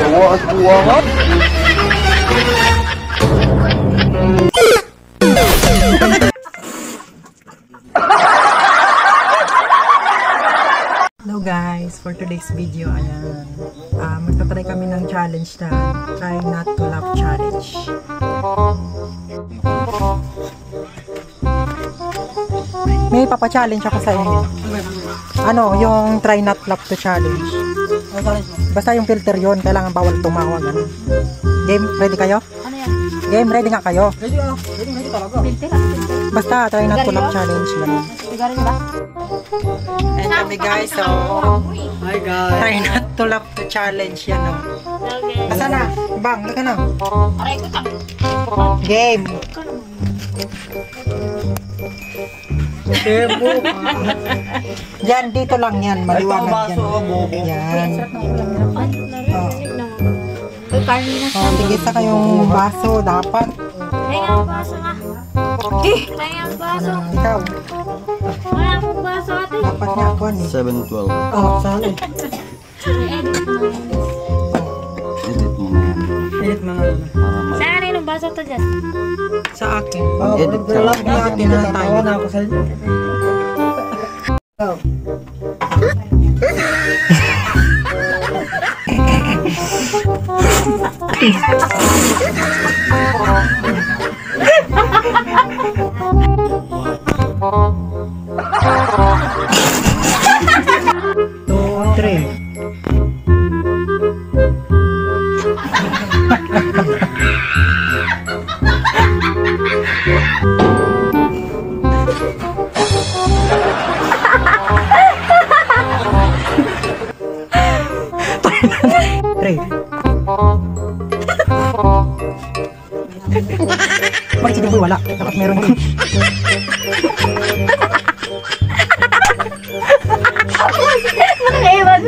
Yawa at buwangan. Hello guys, for today's video, ayan, magtatry kami ng challenge na try not to laugh challenge. May papa-challenge ako sa inyo. Ano, yung try not laugh to challenge. Basta yung filter yon, kailangan bawal tumawa, ganun. Game, ready kayo? Ano yan? Game, ready nga kayo? Ready talaga. Filter. Basta try not to laugh challenge, ganun. Sigarin ba? And kami guys, so Hi guys. try not to laugh to challenge yan, no? Basta na, bang, laka na. Aray ko ta. Game. Yan, dito lang yan, maliwanag yan. Yan. Oh, tigis na kayong baso, dapat. Kaya ang baso nga. Kaya ang baso. Ikaw, Wala akong baso ate. dapat niya ako, eh. 7-12. Oh, sali. Edit mo na yan. Edit mo na. Para ma- Saan rin ang baso to dyan? Sa akin. Mag-edit ka lang. Natin na tayo. ako sa inyo. Two, three. Three. Bakit si Jeboy wala? Dapat meron yun. Nakaiwan.